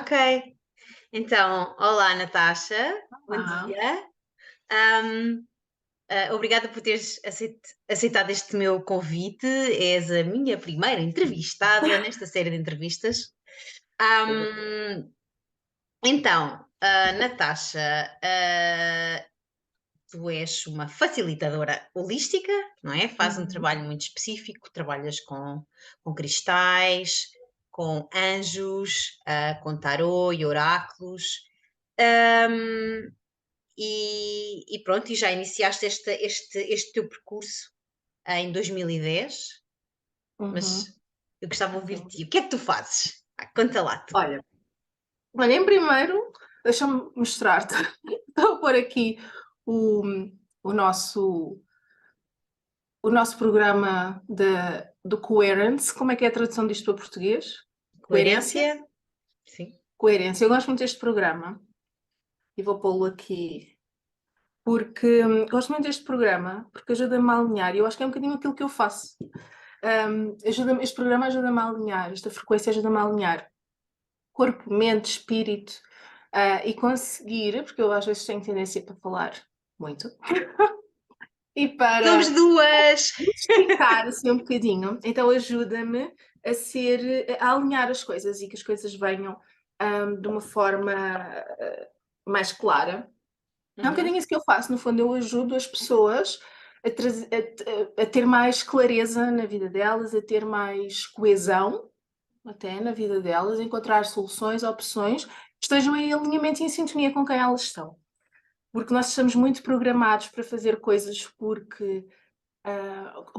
Ok. Então, olá Natasha, bom Ah, dia. Ahm, Obrigada por teres aceitado este meu convite. És a minha primeira entrevistada nesta série de entrevistas. Ahm, então, Natasha, tu és uma facilitadora holística, não é? Faz um uhum. trabalho muito específico, trabalhas com cristais, com anjos, com tarô e oráculos. Ahm, e pronto, e já iniciaste este teu percurso em 2010, mas Uhum. eu gostava de ouvir de Sim. ti. O que é que tu fazes? Conta lá tu. Olha, em primeiro, deixa-me mostrar-te. Estou a pôr aqui o, o nosso programa do Coherence. Como é que é a tradução disto para português? Coerência? Coerência? Sim. Coerência. Eu gosto muito deste programa e vou pô-lo aqui porque gosto muito deste programa porque ajuda-me a alinhar e eu acho que é um bocadinho aquilo que eu faço. Este programa ajuda-me a alinhar, esta frequência ajuda-me a alinhar corpo, mente, espírito, e conseguir, porque eu às vezes tenho tendência para falar muito, e Somos para duas! esticar assim um bocadinho, então ajuda-me a alinhar as coisas e que as coisas venham de uma forma mais clara. É um Uhum. bocadinho isso que eu faço, no fundo, eu ajudo as pessoas a ter mais clareza na vida delas, a ter mais coesão até na vida delas, encontrar soluções, opções que estejam em alinhamento e em sintonia com quem elas são. Porque nós estamos muito programados para fazer coisas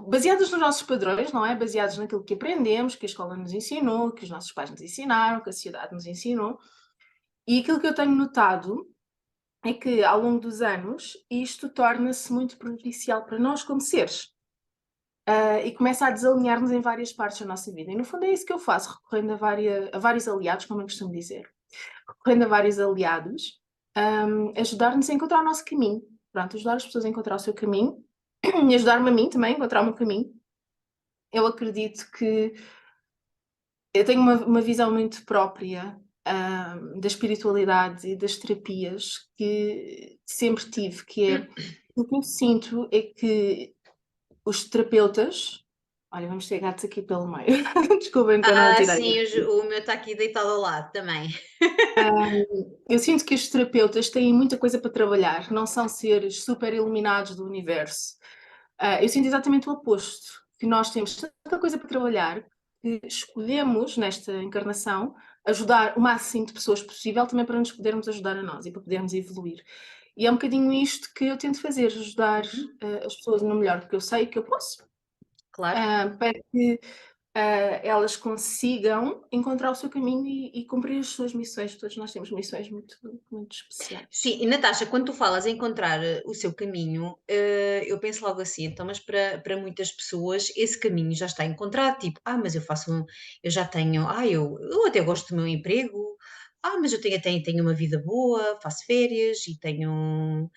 baseadas nos nossos padrões, não é? Baseados naquilo que aprendemos, que a escola nos ensinou, que os nossos pais nos ensinaram, que a sociedade nos ensinou. E aquilo que eu tenho notado é que ao longo dos anos isto torna-se muito prejudicial para nós como seres. E começa a desalinhar-nos em várias partes da nossa vida. E no fundo é isso que eu faço, recorrendo a vários aliados, como eu costumo dizer. Recorrendo a vários aliados, ajudar-nos a encontrar o nosso caminho. Pronto, ajudar as pessoas a encontrar o seu caminho e ajudar-me a mim também a encontrar o meu caminho. Eu acredito que eu tenho uma visão muito própria da espiritualidade e das terapias que sempre tive, que é o que eu sinto é que os terapeutas. Olha, vamos ter gatos aqui pelo meio. Desculpem que eu não Ah, atirei. sim, o meu está aqui deitado ao lado também. Eu sinto que os terapeutas têm muita coisa para trabalhar, não são seres super iluminados do universo. Eu sinto exatamente o oposto, que nós temos tanta coisa para trabalhar que escolhemos nesta encarnação ajudar o máximo de pessoas possível também para nos podermos ajudar a nós e para podermos evoluir. E é um bocadinho isto que eu tento fazer, ajudar Uhum. as pessoas no melhor que eu sei que eu posso, Claro. para que elas consigam encontrar o seu caminho e cumprir as suas missões. Todos nós temos missões muito, muito especiais. Sim, e Natasha, quando tu falas em encontrar o seu caminho, eu penso logo assim, então, mas para muitas pessoas esse caminho já está encontrado, tipo, mas eu faço eu já tenho, eu até gosto do meu emprego, mas eu tenho uma vida boa, faço férias e tenho.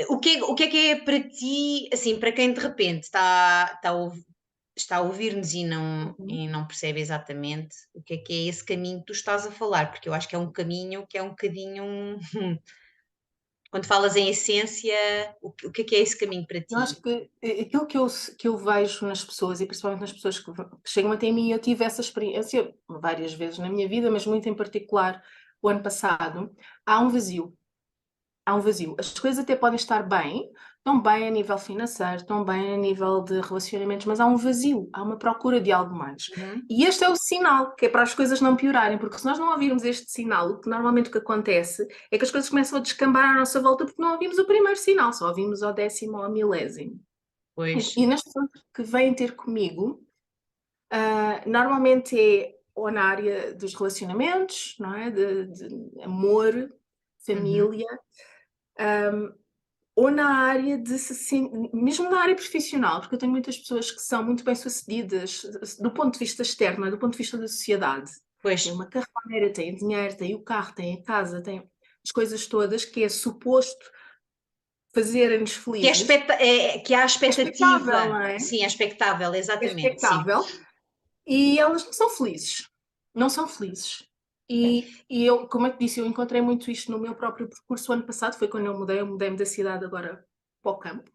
O que é para ti, assim, para quem de repente está a ouvir-nos Uhum. e não percebe exatamente o que é esse caminho que tu estás a falar, porque eu acho que é um caminho que é um bocadinho. Quando falas em essência, o que é esse caminho para Eu ti? acho que aquilo que eu vejo nas pessoas, e principalmente nas pessoas que chegam até mim, eu tive essa experiência várias vezes na minha vida, mas muito em particular o ano passado, há um vazio. Há um vazio. As coisas até podem estar bem, estão bem a nível financeiro, estão bem a nível de relacionamentos, mas há um vazio, há uma procura de algo mais. Uhum. E este é o sinal, que é para as coisas não piorarem, porque se nós não ouvirmos este sinal, normalmente o que acontece é que as coisas começam a descambar à nossa volta porque não ouvimos o primeiro sinal, só ouvimos ao 10º ou ao milésimo. Pois. E nas pessoas que vêm ter comigo, normalmente é ou na área dos relacionamentos, não é? De amor, Uhum. família, ou na área mesmo na área profissional, porque eu tenho muitas pessoas que são muito bem-sucedidas do ponto de vista externo, do ponto de vista da sociedade. Pois. Têm uma carreira, têm dinheiro, têm o carro, têm a casa, têm as coisas todas que é suposto fazerem-nos Que é, felizes. que há a É expectável, expectativa. não é? Sim, é expectável, É exatamente, sim. expectável. E elas não são felizes. Não são felizes. E eu, como é que disse, eu encontrei muito isto no meu próprio percurso. O ano passado foi quando eu mudei-me da cidade agora para o campo.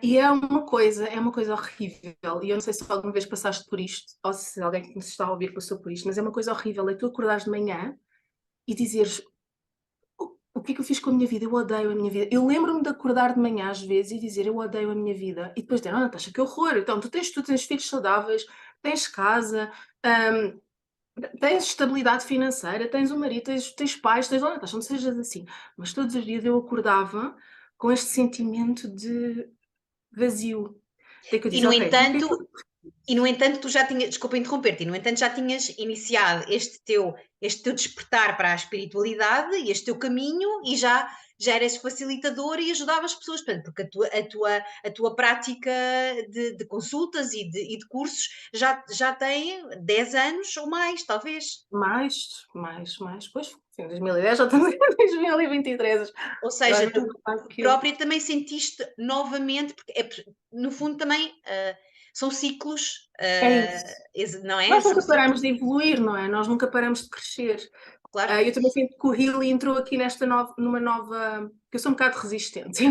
E é uma coisa horrível, e eu não sei se alguma vez passaste por isto, ou se alguém que nos está a ouvir passou por isto, mas é uma coisa horrível, é tu acordares de manhã e dizeres, o que é que eu fiz com a minha vida? Eu odeio a minha vida. Eu lembro-me de acordar de manhã às vezes e dizer, eu odeio a minha vida, e depois dizer, Natasha, que horror, então tu tens filhos saudáveis, tens casa, hum, tens estabilidade financeira, tens um marido, tens pais, tens, Natasha, não sejas assim, mas todos os dias eu acordava com este sentimento de vazio. Até que eu E disse, no ok, então o que é que entanto, eu... tu já tinhas, desculpa interromper-te, e no entanto já tinhas iniciado este teu despertar para a espiritualidade e este teu caminho e já eras facilitador e ajudavas pessoas, portanto, porque a tua prática de consultas e de cursos já tem 10 anos ou mais, talvez. Mais, pois, sim, 2010, já estamos em 2023. Ou Eu às seja, vezes tu não faço aquilo. própria também sentiste novamente, porque no fundo também são ciclos, É isso. não é? Nós São nunca ciclos, paramos de evoluir, não é? Nós nunca paramos de crescer. claro. Eu também sinto que o Healy entrou aqui numa nova... que eu sou um bocado resistente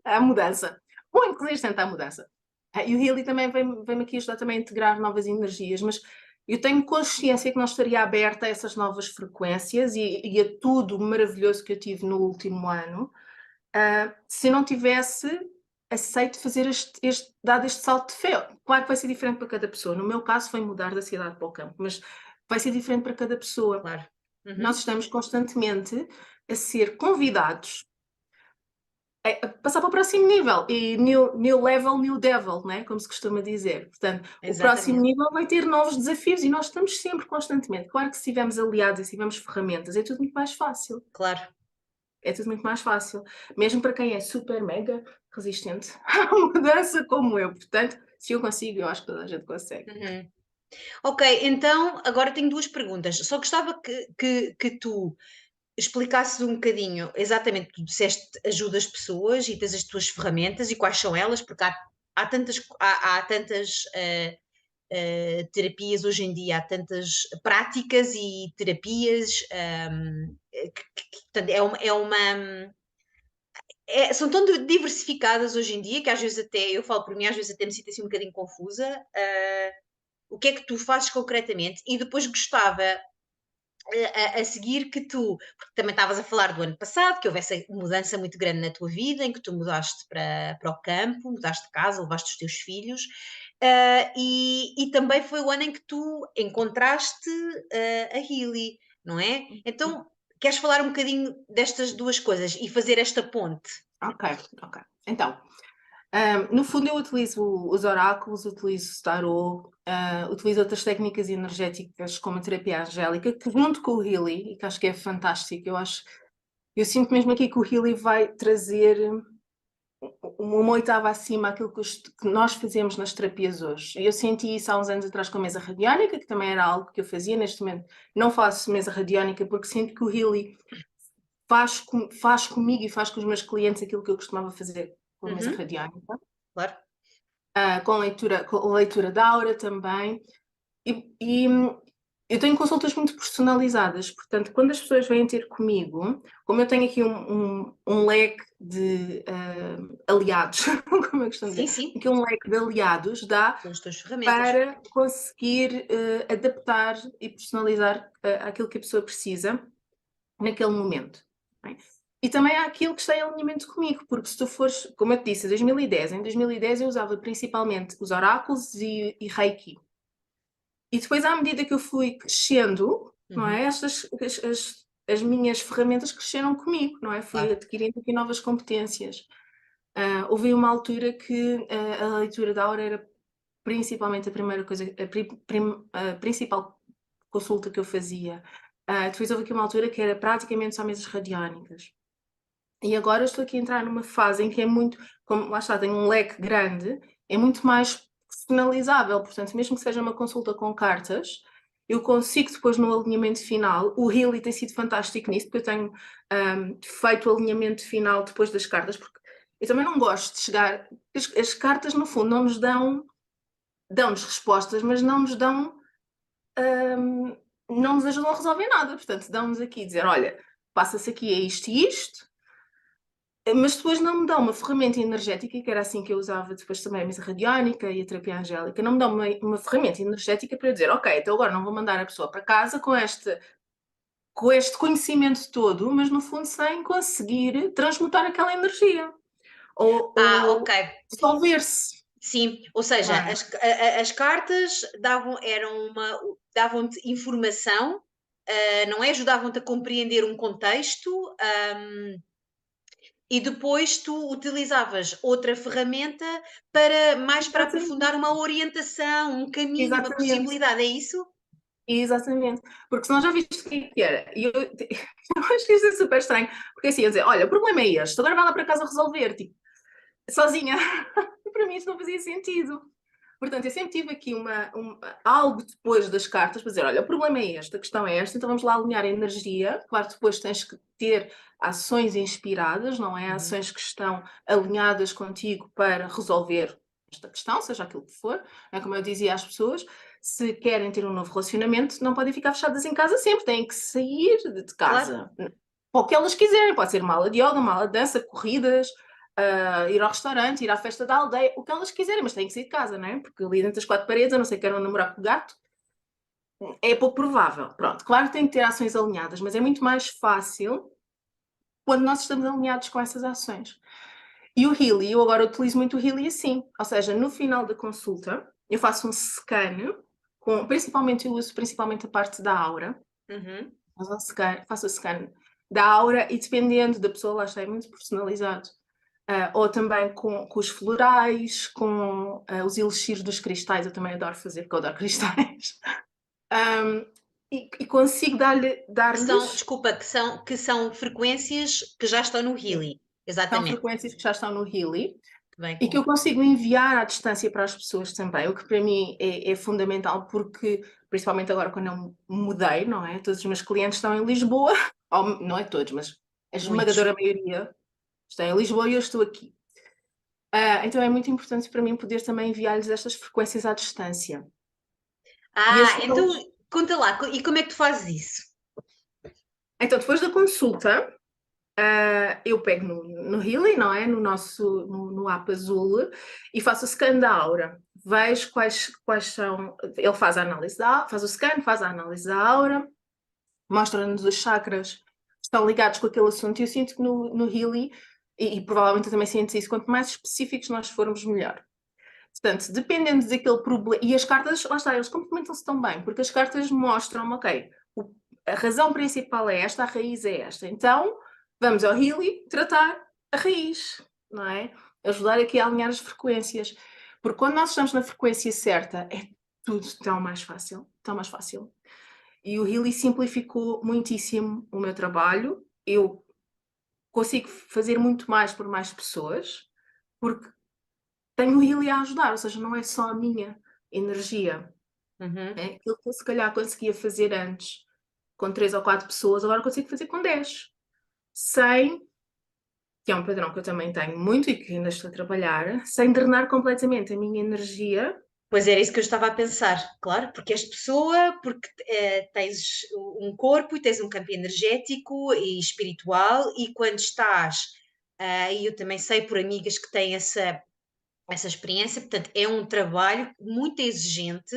à mudança. Muito resistente à mudança. E o Healy também vem-me aqui ajudar também a integrar novas energias, mas eu tenho consciência que não estaria aberta a essas novas frequências e a tudo maravilhoso que eu tive no último ano, se eu não tivesse aceito fazer dado este salto de fé. Claro que vai ser diferente para cada pessoa. No meu caso foi mudar da cidade para o campo, mas vai ser diferente para cada pessoa. Claro. Nós Uhum. estamos constantemente a ser convidados a passar para o próximo nível. E new level, new devil, né? Como se costuma dizer. Portanto, o próximo Exatamente. nível vai ter novos desafios e nós estamos sempre constantemente. Claro que se tivermos aliados e se tivermos ferramentas, é tudo muito mais fácil. Claro. É tudo muito mais fácil. Mesmo para quem é super mega resistente à mudança como eu. Portanto, se eu consigo, eu acho que toda a gente consegue. Uhum. Ok, então agora tenho duas perguntas. Só gostava que tu explicasses um bocadinho exatamente, tu disseste ajudas pessoas e tens as tuas ferramentas e quais são elas, porque há tantas terapias hoje em dia, há tantas práticas e terapias, portanto, são tão diversificadas hoje em dia que às vezes até, eu falo por mim, às vezes até me sinto assim um bocadinho confusa. O que é que tu fazes concretamente? E depois gostava a seguir que tu, porque também estavas a falar do ano passado, que houve essa mudança muito grande na tua vida, em que tu mudaste para o campo, mudaste de casa, levaste os teus filhos, e também foi o ano em que tu encontraste a Healy, não é? Então, queres falar um bocadinho destas duas coisas e fazer esta ponte? Ok, ok. Então, no fundo, eu utilizo os oráculos, utilizo o tarot, utilizo outras técnicas energéticas como a terapia angélica, que junto com o Healy, e que acho que é fantástico, eu sinto mesmo aqui que o Healy vai trazer uma oitava acima aquilo que nós fazemos nas terapias hoje. Eu senti isso há uns anos atrás com a mesa radiónica, que também era algo que eu fazia. Neste momento não faço mesa radiónica porque sinto que o Healy faz comigo e faz com os meus clientes aquilo que eu costumava fazer com a mesa Uhum, radiónica. claro. Com leitura da aura também. E eu tenho consultas muito personalizadas, portanto, quando as pessoas vêm ter comigo, como eu tenho aqui um leque de aliados, como eu costumo Sim, dizer, sim, aqui um leque de aliados dá são as tuas ferramentas. para conseguir adaptar e personalizar aquilo que a pessoa precisa naquele momento. Não é? E também há aquilo que está em alinhamento comigo, porque se tu fores, como eu te disse, em 2010 eu usava principalmente os oráculos e Reiki. E depois, à medida que eu fui crescendo, não Uhum, é? As minhas ferramentas cresceram comigo, não é? Fui claro. adquirindo aqui novas competências. Houve uma altura que a leitura da aura era principalmente a primeira coisa, a principal consulta que eu fazia. Depois houve aqui uma altura que era praticamente só mesas radiónicas. E agora estou aqui a entrar numa fase em que é muito, como lá está, tenho um leque grande, é muito mais personalizável, portanto, mesmo que seja uma consulta com cartas, eu consigo depois no alinhamento final, o Healy tem sido fantástico nisso, porque eu tenho feito o alinhamento final depois das cartas, porque eu também não gosto de chegar, as cartas no fundo não nos dão-nos respostas, mas não nos dão não nos ajudam a resolver nada. Portanto, dão-nos aqui dizer, olha, passa-se aqui a isto e isto, mas depois não me dão uma ferramenta energética, que era assim que eu usava depois também a mesa radiónica e a terapia angélica, não me dão uma ferramenta energética para eu dizer, ok, então agora não vou mandar a pessoa para casa com este conhecimento todo, mas no fundo sem conseguir transmutar aquela energia Ok. ou dissolver-se. Sim, ou seja, Não é? as cartas davam-te informação, não é? Ajudavam-te a compreender um contexto, e depois tu utilizavas outra ferramenta para Exatamente. aprofundar uma orientação, um caminho, uma Exatamente. possibilidade, é isso? Exatamente. Porque senão já viste o que era. E eu acho que isto é super estranho. Porque assim, eu dizer, olha, o problema é este, agora vai lá para casa resolver, tipo, sozinha. Para mim isto não fazia sentido. Portanto, eu sempre tive aqui algo depois das cartas para dizer, olha, o problema é este, a questão é esta, então vamos lá alinhar a energia. Claro, depois tens que ter ações inspiradas, não é? Uhum. Ações que estão alinhadas contigo para resolver esta questão, seja aquilo que for. É como eu dizia às pessoas, se querem ter um novo relacionamento, não podem ficar fechadas em casa sempre, têm que sair de Claro, casa. Para o que elas quiserem, pode ser uma aula de yoga, uma aula de dança, corridas, ir ao restaurante, ir à festa da aldeia, o que elas quiserem, mas têm que sair de casa, não é? Porque ali dentro das quatro paredes, a não ser que queiram namorar com o gato, é pouco provável. Pronto, claro que tem que ter ações alinhadas, mas é muito mais fácil quando nós estamos alinhados com essas ações. E o Healy, eu agora utilizo muito o Healy assim, ou seja, no final da consulta, eu faço um scan, principalmente eu uso principalmente a parte da aura, uhum. faço o scan da aura e dependendo da pessoa, lá está, é muito personalizado. Ou também com os florais, com os elixires dos cristais, eu também adoro fazer, porque eu adoro cristais. E consigo dar-lhes, Desculpa, que são frequências que já estão no Healy. são Exatamente. frequências que já estão no Healy, Bem, e que eu consigo enviar à distância para as pessoas também, o que para mim é fundamental, porque, principalmente agora quando eu mudei, não é? Todos os meus clientes estão em Lisboa, ou, não é todos, mas a muitos. esmagadora maioria está em Lisboa e eu estou aqui. Então é muito importante para mim poder também enviar-lhes estas frequências à distância. E Então conta lá, e como é que tu fazes isso? então, depois da consulta, eu pego no Healy, não é? No app azul, e faço o scan da aura. Vejo quais são. Ele faz a análise faz o scan, faz a análise da aura, mostra-nos os chakras que estão ligados com aquele assunto. E eu sinto que no Healy, e provavelmente eu também sinto isso, quanto mais específicos nós formos, melhor. Portanto, dependendo daquele problema. E as cartas, lá está, eles complementam-se tão bem, porque as cartas mostram, ok, a razão principal é esta, a raiz é esta. Então, vamos ao Healy tratar a raiz, não é? Ajudar aqui a alinhar as frequências. Porque quando nós estamos na frequência certa, é tudo tão mais fácil, tão mais fácil. E o Healy simplificou muitíssimo o meu trabalho. Eu consigo fazer muito mais por mais pessoas, porque tenho o Healy a ajudar, ou seja, não é só a minha energia. Uhum. É aquilo que eu se calhar conseguia fazer antes com 3 ou 4 pessoas, agora consigo fazer com 10. Sem, que é um padrão que eu também tenho muito e que ainda estou a trabalhar, sem drenar completamente a minha energia. Pois era isso que eu estava a pensar, claro, porque és pessoa, porque tens um corpo e tens um campo energético e espiritual, e quando estás, e eu também sei por amigas que têm essa experiência, portanto, é um trabalho muito exigente,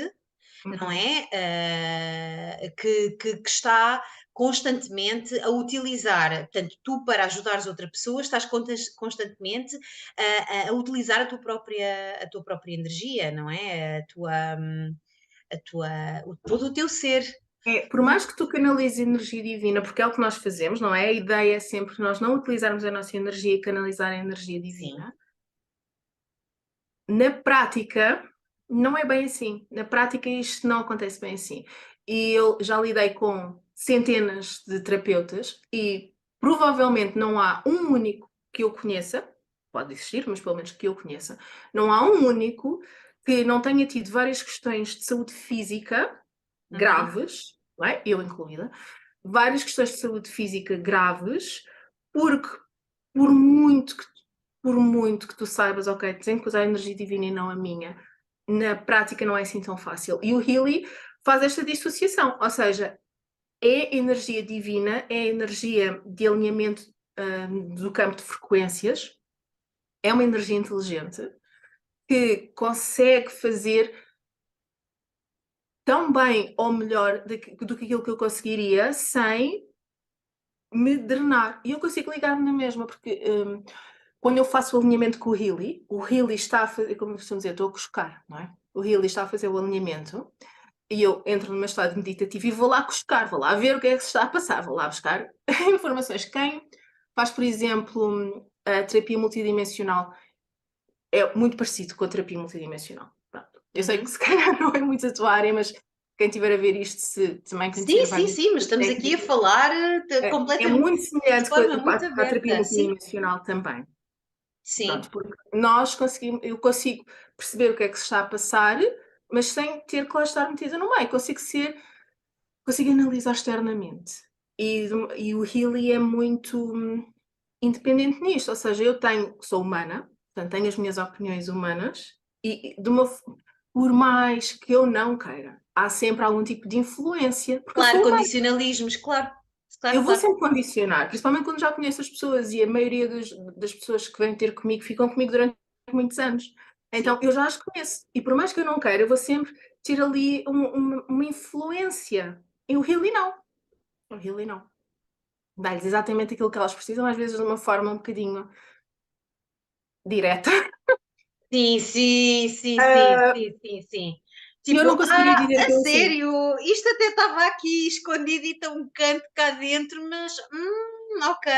não Uhum. é? Que está constantemente a utilizar, portanto, tu para ajudares outra pessoa estás constantemente a utilizar a tua própria energia, não é? Todo o teu ser. Por mais que tu canalizes energia divina, porque é o que nós fazemos, não é? A ideia é sempre nós não utilizarmos a nossa energia e canalizar a energia Sim. divina. Na prática, não é bem assim. Na prática, isto não acontece bem assim. E eu já lidei com centenas de terapeutas e provavelmente não há um único que eu conheça, pode existir, mas pelo menos que eu conheça, não há um único que não tenha tido várias questões de saúde física Uhum. graves, não é? Eu incluída, várias questões de saúde física graves, porque por muito que, por muito que tu saibas, ok, tenho que usar a energia divina e não a minha, na prática não é assim tão fácil. E o Healy faz esta dissociação, ou seja, é energia divina, é energia de alinhamento do campo de frequências, é uma energia inteligente que consegue fazer tão bem ou melhor do que aquilo que eu conseguiria sem me drenar. E eu consigo ligar-me na mesma, porque quando eu faço o alinhamento com o Healy está a fazer, como eu costumo dizer, estou a cuscar, não é? O Healy está a fazer o alinhamento e eu entro numa estado meditativo e vou lá cuscar, vou lá ver o que é que se está a passar, vou lá buscar informações. Quem faz, por exemplo, a terapia multidimensional é muito parecido com a terapia multidimensional. Pronto. Eu sei que se calhar não é muito a tua área, mas quem estiver a ver isto, se também conhecer várias Sim, mas estamos aqui a técnicas, falar é completamente muito de semelhante com forma muito a terapia aberta. Sim, multidimensional também. sim. Pronto, porque eu consigo perceber o que é que se está a passar, mas sem ter que lá estar metida no meio. Consigo analisar externamente. E o Healy é muito independente nisto, ou seja, sou humana, portanto tenho as minhas opiniões humanas e por mais que eu não queira, há sempre algum tipo de influência, porque eu Claro, sou humana. condicionalismos, claro. Eu Claro, vou claro. sempre condicionar, principalmente quando já conheço as pessoas e a maioria das pessoas que vêm ter comigo ficam comigo durante muitos anos. Sim. Então eu já as conheço e por mais que eu não queira, eu vou sempre ter ali uma influência. E o Healy não. O Healy não. Dá-lhes exatamente aquilo que elas precisam, às vezes de uma forma um bocadinho direta. Ah, Sim. E eu Tipo, não conseguiria dizer a que eu assim, sério, isto até estava aqui escondido e tão um canto cá dentro, mas ok.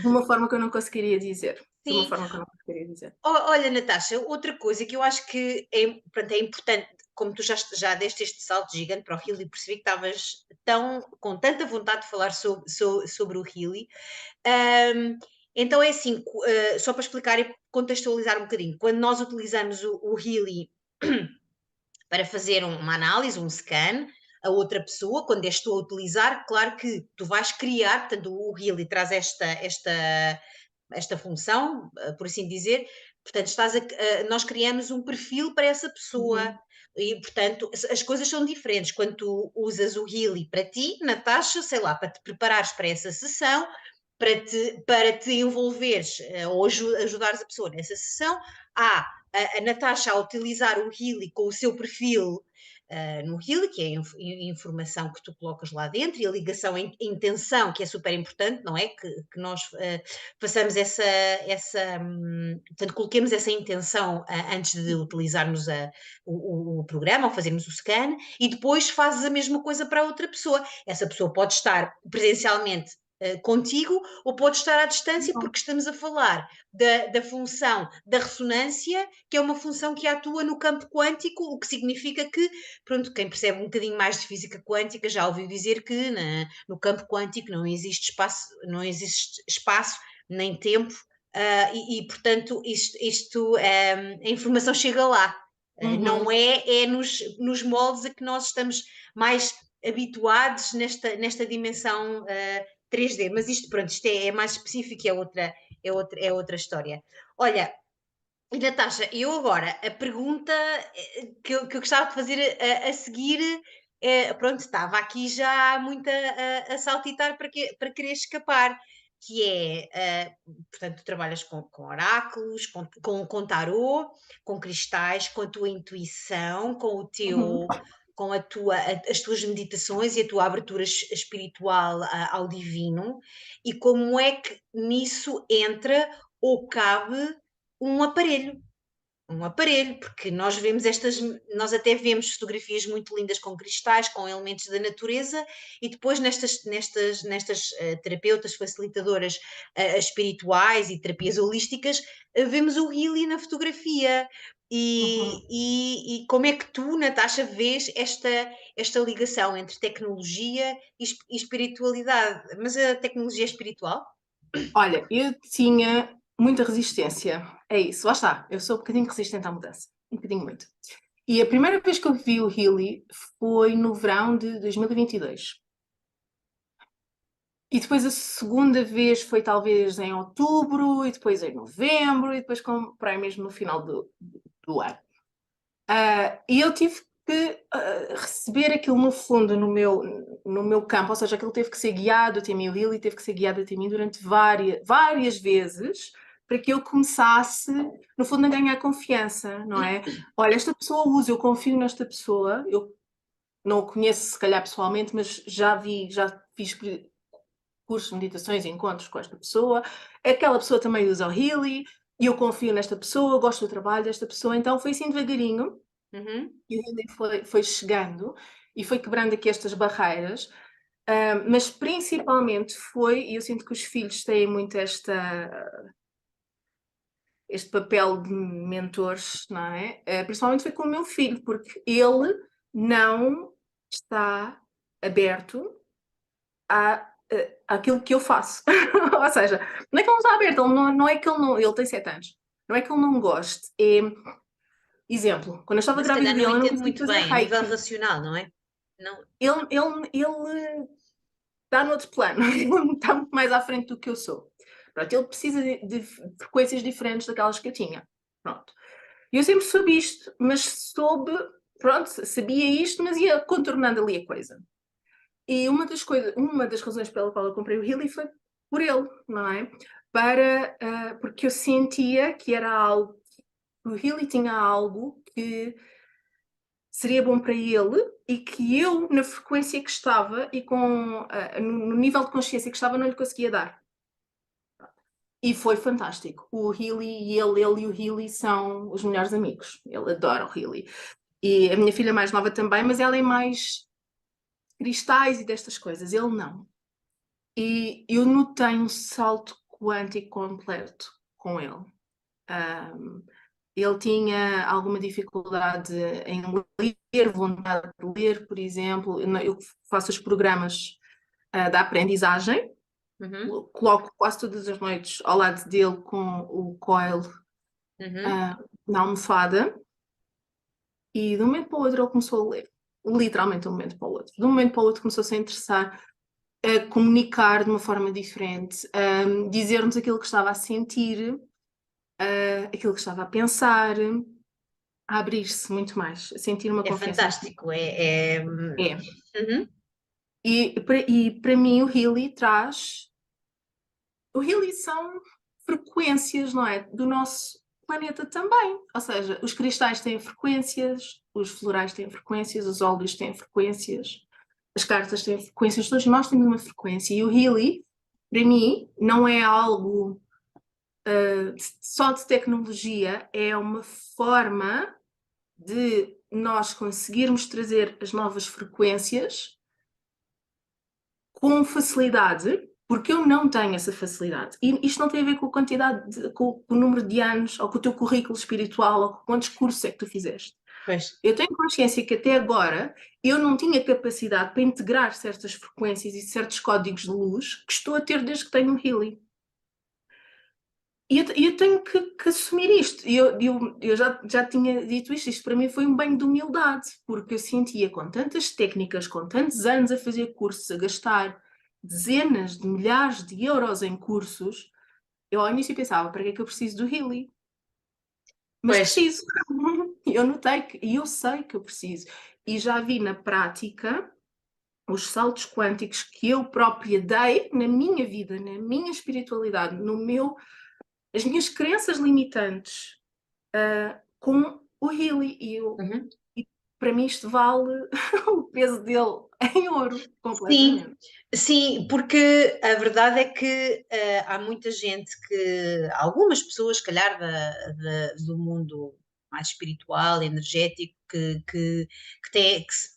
de uma forma que eu não conseguiria dizer. De uma Sim. forma que eu não conseguiria dizer. Olha, Natasha, outra coisa que eu acho que pronto, é importante, como tu já deste este salto gigante para o Healy, percebi que estavas com tanta vontade de falar sobre o Healy. Então é assim, só para explicar e contextualizar um bocadinho, quando nós utilizamos o Healy para fazer uma análise, um scan, a outra pessoa, quando és tu a utilizar, claro que tu vais criar, portanto o Healy traz esta função, por assim dizer, portanto nós criamos um perfil para essa pessoa, Uhum. e portanto as coisas são diferentes, quando tu usas o Healy para ti, Natasha, sei lá, para te preparares para essa sessão, para te envolveres ou ajudares a pessoa nessa sessão, há a Natasha a utilizar o Healy com o seu perfil no Healy, que é a informação que tu colocas lá dentro, e a ligação em intenção, que é super importante, não é? Que nós façamos portanto, coloquemos essa intenção antes de utilizarmos o programa ou fazermos o scan, e depois fazes a mesma coisa para a outra pessoa. Essa pessoa pode estar presencialmente contigo ou pode estar à distância, porque estamos a falar da função da ressonância, que é uma função que atua no campo quântico, o que significa que, pronto, quem percebe um bocadinho mais de física quântica já ouviu dizer que no campo quântico não existe espaço nem tempo, portanto, a informação chega lá. Não Uhum. é nos moldes a que nós estamos mais habituados nesta dimensão 3D, mas isto, pronto, isto é mais específico, é outra história. Olha, e Natasha, eu agora, a pergunta que eu gostava de fazer a seguir, pronto, estava aqui já muito a saltitar para querer escapar, que é, portanto, tu trabalhas com oráculos, com tarô, com cristais, com a tua intuição, Uhum. as tuas meditações e a tua abertura espiritual ao divino, e como é que nisso entra ou cabe um aparelho. Um aparelho, porque nós até vemos fotografias muito lindas com cristais, com elementos da natureza, e depois nestas terapeutas facilitadoras espirituais e terapias holísticas, vemos o Healy na fotografia. E, Uhum. e como é que tu, Natasha, vês esta ligação entre tecnologia e espiritualidade? Mas a tecnologia é espiritual? Olha, eu tinha muita resistência. É isso, lá está. Eu sou um bocadinho resistente à mudança. Um bocadinho muito. E a primeira vez que eu vi o Healy foi no verão de 2022. E depois a segunda vez foi talvez em outubro, e depois em novembro, e depois comprei mesmo no final do ano. E eu tive que receber aquilo no fundo no meu campo, ou seja, aquilo teve que ser guiado até mim, o Healy teve que ser guiado até mim durante várias vezes para que eu começasse, no fundo, a ganhar confiança, não é? Olha, esta pessoa usa, eu confio nesta pessoa, eu não o conheço se calhar pessoalmente, mas já fiz cursos de meditações e encontros com esta pessoa, aquela pessoa também usa o Healy, e eu confio nesta pessoa, gosto do trabalho desta pessoa, então foi assim devagarinho, Uhum. e o Healy foi chegando e foi quebrando aqui estas barreiras, mas principalmente e eu sinto que os filhos têm muito este papel de mentores, não é? Principalmente foi com o meu filho, porque ele não está aberto àquilo que eu faço. Ou seja, não é que ele não está aberto, não é que ele tem 7 anos, não é que ele não goste. Exemplo, quando eu estava Mas se grávida calhar dele, não eu não entendo conseguia muito fazer bem, a nível reiki. racional, não é? Não. Ele está noutro plano, ele está muito mais à frente do que eu sou. Pronto, ele precisa de frequências diferentes daquelas que eu tinha. Pronto. E eu sempre soube isto, mas pronto, sabia isto, mas ia contornando ali a coisa. E uma das razões pela qual eu comprei o Healy foi por ele, não é? Porque eu sentia que era algo, o Healy tinha algo que seria bom para ele e que eu, na frequência que estava e no nível de consciência que estava, não lhe conseguia dar. E foi fantástico. O Healy e ele e o Healy são os melhores amigos. Ele adora o Healy. E a minha filha mais nova também, mas ela é mais cristais e destas coisas. Ele não. E eu notei um salto quântico completo com ele. Ele tinha alguma dificuldade em ler, vontade de ler, por exemplo. Eu faço os programas da aprendizagem, Uhum. coloco quase todas as noites ao lado dele com o coil Uhum. na almofada e de um momento para o outro ele começou a ler. Literalmente de um momento para o outro. De um momento para o outro começou-se a interessar, a comunicar de uma forma diferente, a dizer-nos aquilo que estava a sentir, aquilo que estava a pensar, a abrir-se muito mais, a sentir uma É confiança muito fantástico. É. maior. É. Uhum. E para mim o Healy traz. O Healy são frequências, não é? Do nosso planeta também. Ou seja, os cristais têm frequências, os florais têm frequências, os óleos têm frequências, as cartas têm frequências, todos nós temos uma frequência. E o Healy, para mim, não é algo só de tecnologia, é uma forma de nós conseguirmos trazer as novas frequências com facilidade, porque eu não tenho essa facilidade. E isto não tem a ver com a quantidade, com o número de anos, ou com o teu currículo espiritual, ou com quantos cursos é que tu fizeste. Pois. Eu tenho consciência que até agora eu não tinha capacidade para integrar certas frequências e certos códigos de luz que estou a ter desde que tenho o Healy. E eu tenho que assumir isto. Eu já tinha dito isto para mim foi um banho de humildade, porque eu sentia com tantas técnicas, com tantos anos a fazer cursos, a gastar dezenas de milhares de euros em cursos, eu ao início pensava, para que é que eu preciso do Healy? Mas Pois. preciso. Eu notei e eu sei que eu preciso. E já vi na prática os saltos quânticos que eu própria dei na minha vida, na minha espiritualidade, as minhas crenças limitantes com o Healy Uhum. e para mim isto vale o peso dele em ouro, Sim, completamente. sim, porque a verdade é que há muita gente algumas pessoas, se calhar, do mundo mais espiritual, energético,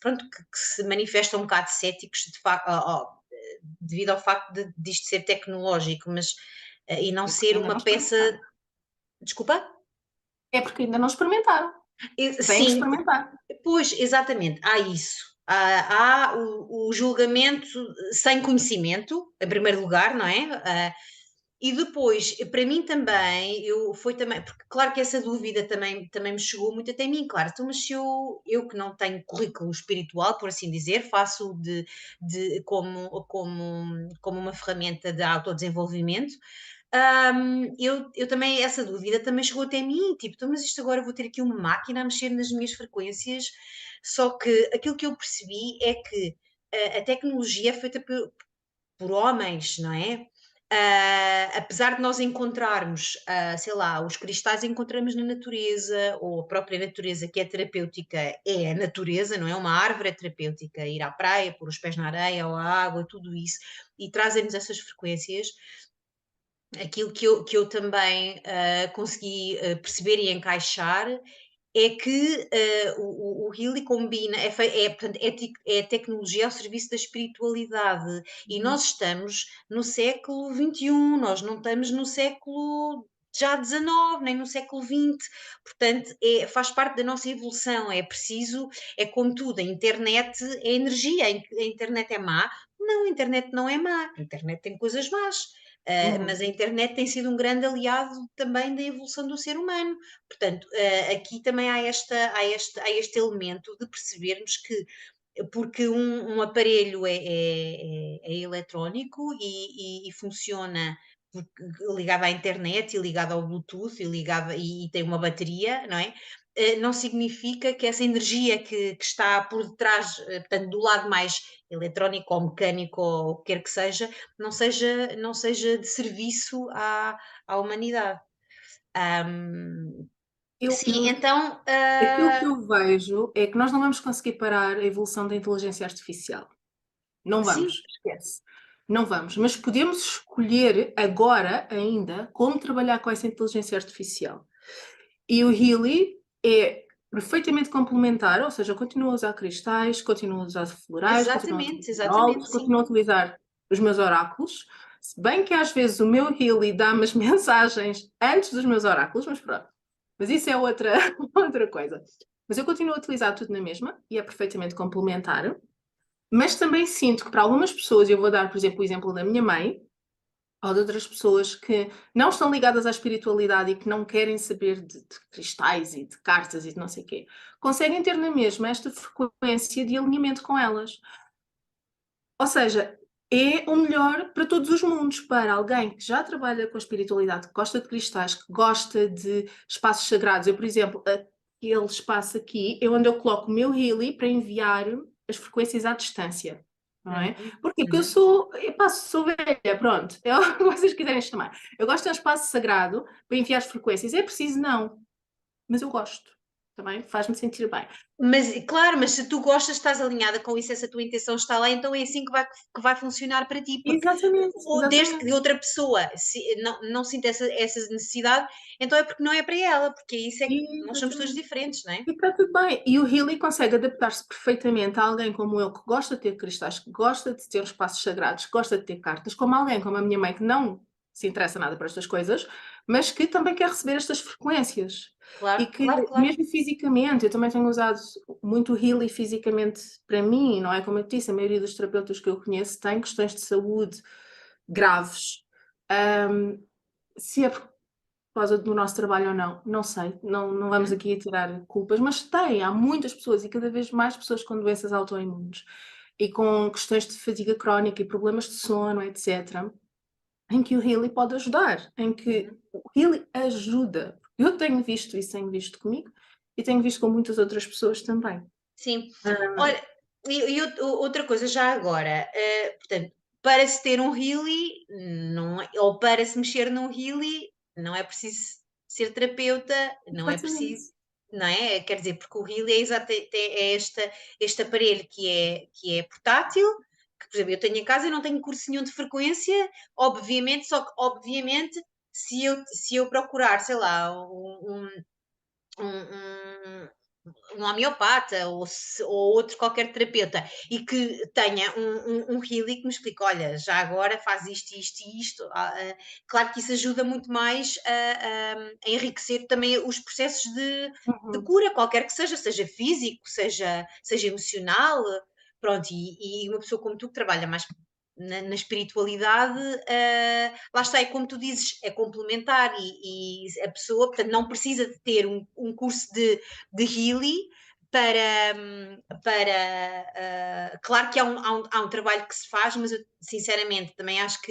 pronto, que se manifestam um bocado céticos de facto, devido ao facto disto ser tecnológico, mas e não É porque ser ainda não uma peça. experimentaram. Desculpa? É porque ainda não experimentaram. Têm que Sim, experimentar. pois, exatamente, há isso. Há o julgamento sem conhecimento, em primeiro lugar, não é? E depois, para mim também, foi também, porque claro que essa dúvida também me chegou muito até mim, claro, então, mas se eu que não tenho currículo espiritual, por assim dizer, faço como uma ferramenta de autodesenvolvimento, Eu também, essa dúvida também chegou até mim, tipo, então, mas isto agora vou ter aqui uma máquina a mexer nas minhas frequências, só que aquilo que eu percebi é que a tecnologia é feita por homens, não é? Apesar de nós encontrarmos, sei lá, os cristais encontramos na natureza, ou a própria natureza que é terapêutica é a natureza, não é? Uma árvore é terapêutica, ir à praia, pôr os pés na areia ou à água, tudo isso, e trazem-nos essas frequências. Aquilo que eu também consegui perceber e encaixar é que o Healy combina, portanto, é tecnologia ao serviço da espiritualidade. E Uhum. nós estamos no século XXI, nós não estamos no século já XIX, nem no século XX. Portanto, faz parte da nossa evolução. É preciso, é como tudo, a internet é energia, a internet é má. Não, a internet não é má, a internet tem coisas más. Mas Uhum. a internet tem sido um grande aliado também da evolução do ser humano. Portanto, aqui também há este elemento de percebermos que, porque um aparelho é eletrónico e funciona ligado à internet e ligado ao Bluetooth e tem uma bateria, não é? Não significa que essa energia que está por detrás, portanto, do lado mais eletrónico ou mecânico ou o que quer que seja, não seja de serviço à humanidade. Ahm, Eu, sim, eu, então, aquilo que eu vejo é que nós não vamos conseguir parar a evolução da inteligência artificial. Não sim, vamos, esquece. Não vamos, mas podemos escolher agora ainda como trabalhar com essa inteligência artificial. E o Healy é perfeitamente complementar, ou seja, continua a usar cristais, continua a usar florais, continua a exatamente, utilizar exatamente, óleos, sim. continua a utilizar os meus oráculos. Se bem que às vezes o meu Healy dá-me as mensagens antes dos meus oráculos, mas pronto. Mas isso é outra, outra coisa. Mas eu continuo a utilizar tudo na mesma e é perfeitamente complementar. Mas também sinto que para algumas pessoas, eu vou dar, por exemplo, o exemplo da minha mãe, ou de outras pessoas que não estão ligadas à espiritualidade e que não querem saber de cristais e de cartas e de não sei o quê, conseguem ter na mesma esta frequência de alinhamento com elas. Ou seja, é o melhor para todos os mundos, para alguém que já trabalha com a espiritualidade, que gosta de cristais, que gosta de espaços sagrados. Eu, por exemplo, aquele espaço aqui é onde eu coloco o meu Healy para enviar as frequências à distância. Não é? Uhum, Porquê? Porque eu uhum. sou velha, pronto, é o que vocês quiserem chamar. Eu gosto de um espaço sagrado para enviar as frequências. É preciso, não, mas eu gosto. Também faz-me sentir bem. Mas, claro, mas se tu gostas, estás alinhada com isso, essa tua intenção está lá, então é assim que vai funcionar para ti, porque Exatamente, desde que exatamente. outra pessoa não sinta essa necessidade, então é porque não é para ela, porque isso é que nós somos todos Exatamente. diferentes, não é? E está tudo bem. E o Healy consegue adaptar-se perfeitamente a alguém como eu, que gosta de ter cristais, que gosta de ter espaços sagrados, que gosta de ter cartas, como alguém como a minha mãe, que não se interessa nada por estas coisas, mas que também quer receber estas frequências. E Claro, que, claro, claro. mesmo fisicamente, eu também tenho usado muito o Healy fisicamente para mim, não é? Como eu te disse, a maioria dos terapeutas que eu conheço têm questões de saúde graves. Ahm, se é por causa do nosso trabalho ou não, não sei, não vamos Uhum. aqui a tirar culpas, mas tem, há muitas pessoas e cada vez mais pessoas com doenças autoimunes e com questões de fadiga crónica e problemas de sono, etc., em que o Healy pode ajudar, em que Uhum. o Healy ajuda. Eu tenho visto isso, tenho visto comigo e tenho visto com muitas outras pessoas também. Sim. Ah, Olha, outra coisa já agora, portanto, para se ter um Healy, não ou para se mexer num Healy, não é preciso ser terapeuta, não é Exatamente. preciso, não é? Quer dizer, porque o Healy é este aparelho que é portátil, que, por exemplo, eu tenho em casa e não tenho curso nenhum de frequência, obviamente, só que, obviamente, se eu procurar, sei lá, um, um homeopata ou outro qualquer terapeuta e que tenha um healing que me explique, olha, já agora faz isto, isto e isto. Claro que isso ajuda muito mais a enriquecer também os processos de Uhum. cura, qualquer que seja físico, seja emocional, pronto, e uma pessoa como tu que trabalha mais na espiritualidade, lá está, é como tu dizes, é complementar e a pessoa, portanto, não precisa de ter um curso de Healy claro que há um trabalho que se faz, mas eu sinceramente também acho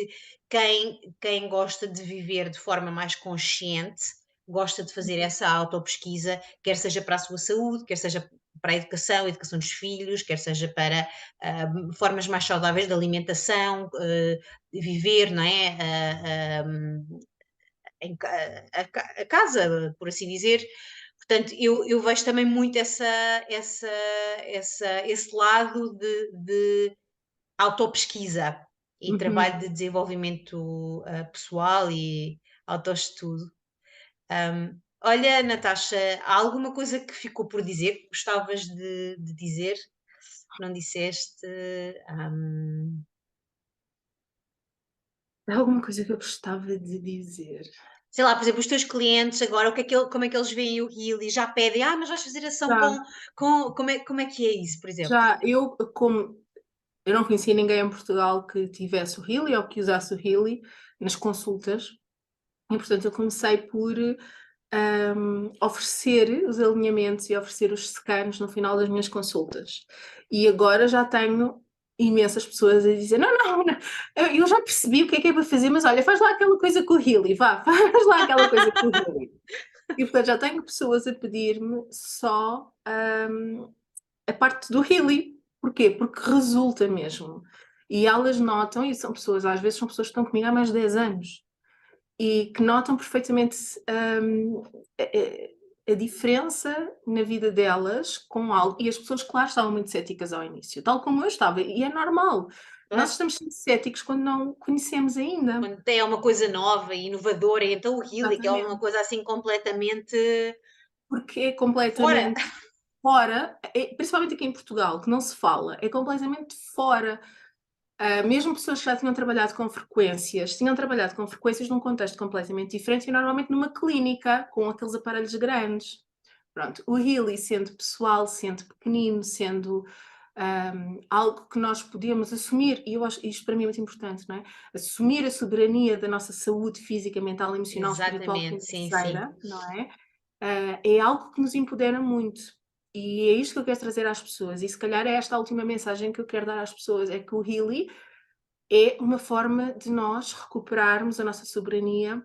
quem gosta de viver de forma mais consciente, gosta de fazer essa autopesquisa, quer seja para a sua saúde, quer seja para a educação dos filhos, quer seja para formas mais saudáveis de alimentação, viver, não é? A casa, por assim dizer. Portanto, eu vejo também muito esse lado de autopesquisa e Uhum. trabalho de desenvolvimento pessoal e autoestudo. Olha, Natasha, há alguma coisa que ficou por dizer, que gostavas de dizer, que não disseste? Hum, Há alguma coisa que eu gostava de dizer? Sei lá, por exemplo, os teus clientes agora, como é que eles veem o Healy? Já pedem, mas vais fazer ação Já, como é que é isso, por exemplo? já, como eu não conhecia ninguém em Portugal que tivesse o Healy ou que usasse o Healy nas consultas, e portanto eu comecei por oferecer os alinhamentos e oferecer os scans no final das minhas consultas. E agora já tenho imensas pessoas a dizer: não, não, não, eu já percebi o que é para fazer, mas olha, faz lá aquela coisa com o Healy, vá, faz lá aquela coisa com o Healy. E portanto já tenho pessoas a pedir-me só a parte do Healy. Porquê? Porque resulta mesmo. E elas notam, e são pessoas, às vezes são pessoas que estão comigo há mais de 10 anos, e que notam perfeitamente a diferença na vida delas com algo. E as pessoas, claro, estavam muito céticas ao início, tal como eu estava, e é normal. Nós Claro. estamos sempre céticos quando não conhecemos ainda. Quando é uma coisa nova e inovadora, e então o Healy, que é uma Exatamente. coisa assim completamente Porque é fora. completamente fora, principalmente aqui em Portugal, que não se fala, é completamente fora. Mesmo pessoas que já tinham trabalhado com frequências num contexto completamente diferente e normalmente numa clínica, com aqueles aparelhos grandes. Pronto, o Healy, sendo pessoal, sendo pequenino, sendo algo que nós podemos assumir, e eu acho isto para mim é muito importante, não é? Assumir a soberania da nossa saúde física, mental, emocional, espiritual, Exatamente, sim, sim. financeira, não é? É algo que nos empodera muito. E é isto que eu quero trazer às pessoas. E se calhar é esta a última mensagem que eu quero dar às pessoas: é que o Healy é uma forma de nós recuperarmos a nossa soberania,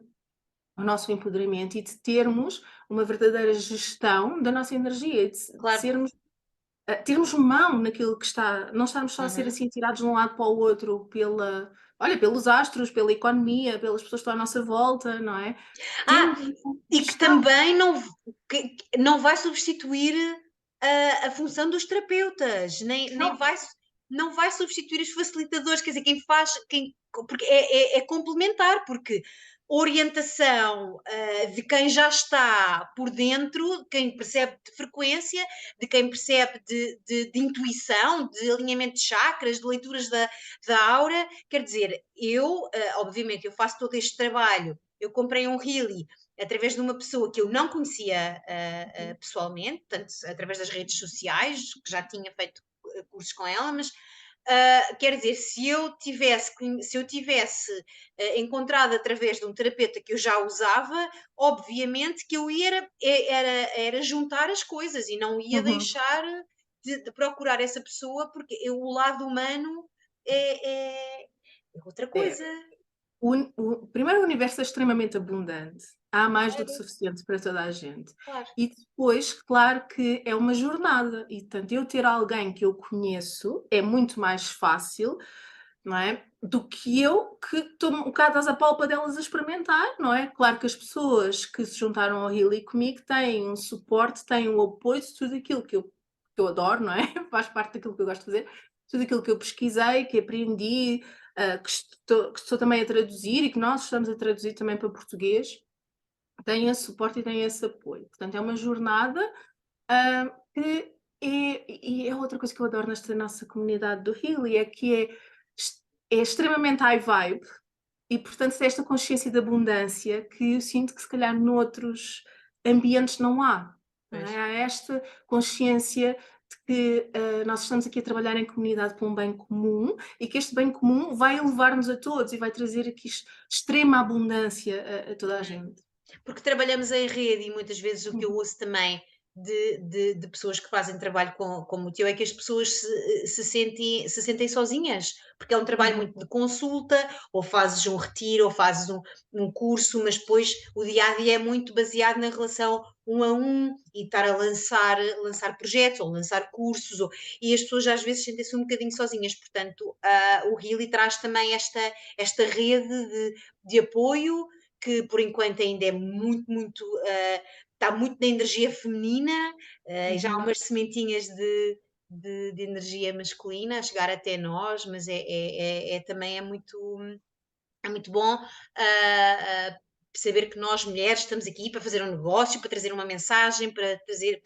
o nosso empoderamento e de termos uma verdadeira gestão da nossa energia, de Claro. sermos, termos mão naquilo que está, não estarmos só a ser Uhum. assim tirados de um lado para o outro olha, pelos astros, pela economia, pelas pessoas que estão à nossa volta, não é? Ah, Termos uma e que gestão. também que não vai substituir a função dos terapeutas, nem Não. vai, não vai substituir os facilitadores, quer dizer, porque é complementar, porque orientação de quem já está por dentro, quem percebe de frequência, de quem percebe de intuição, de alinhamento de chakras, de leituras da aura, quer dizer, obviamente, eu faço todo este trabalho, eu comprei um Healy através de uma pessoa que eu não conhecia pessoalmente, portanto, através das redes sociais, que já tinha feito cursos com ela, mas quer dizer, se eu tivesse encontrado através de um terapeuta que eu já usava, obviamente que eu era juntar as coisas e não ia Uhum. deixar de procurar essa pessoa, porque o lado humano é, é outra É, coisa. primeiro, o universo é extremamente abundante. Há mais do que Claro, suficiente para toda a gente. claro. E depois, claro que é uma jornada. E, portanto, eu ter alguém que eu conheço é muito mais fácil, não é? Do que eu que estou um bocado às apalpadelas a experimentar, não é? Claro que as pessoas que se juntaram ao Healy comigo têm um suporte, têm um apoio de tudo aquilo que eu adoro, não é? Faz parte daquilo que eu gosto de fazer. Tudo aquilo que eu pesquisei, que aprendi, que estou também a traduzir e que nós estamos a traduzir também para português, tem esse suporte e tem esse apoio. Portanto, é uma jornada que e é outra coisa que eu adoro nesta nossa comunidade do Healy, é que é extremamente high vibe e, portanto, tem esta consciência de abundância que eu sinto que se calhar noutros ambientes não há. Não Pois. é? Há esta consciência de que nós estamos aqui a trabalhar em comunidade por um bem comum e que este bem comum vai elevar-nos a todos e vai trazer aqui extrema abundância a toda a Uhum. gente. Porque trabalhamos em rede e muitas vezes o que eu Uhum. ouço também, de pessoas que fazem trabalho como o teu, é que as pessoas se sentem sozinhas, porque é um trabalho Uhum, muito de consulta, ou fazes um retiro, ou fazes um curso, mas depois o dia a dia é muito baseado na relação um a um e estar a lançar projetos ou lançar cursos, e as pessoas às vezes sentem-se um bocadinho sozinhas. Portanto, o Healy traz também esta rede de apoio que por enquanto ainda é muito, está muito na energia feminina, e já há uhum, umas sementinhas de energia masculina a chegar até nós, mas também é muito bom saber que nós mulheres estamos aqui para fazer um negócio, para trazer uma mensagem, para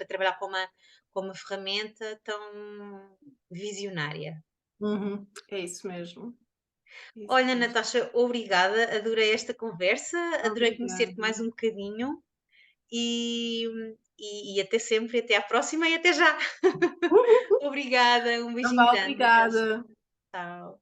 trabalhar com uma ferramenta tão visionária. uhum. É isso mesmo. É isso Olha, mesmo. Natasha, obrigada, adorei esta conversa, adorei conhecer-te Obrigada. mais um bocadinho e, e até sempre, até à próxima e até já. Obrigada, um Então beijinho vá, grande, Natasha. obrigada. Tchau.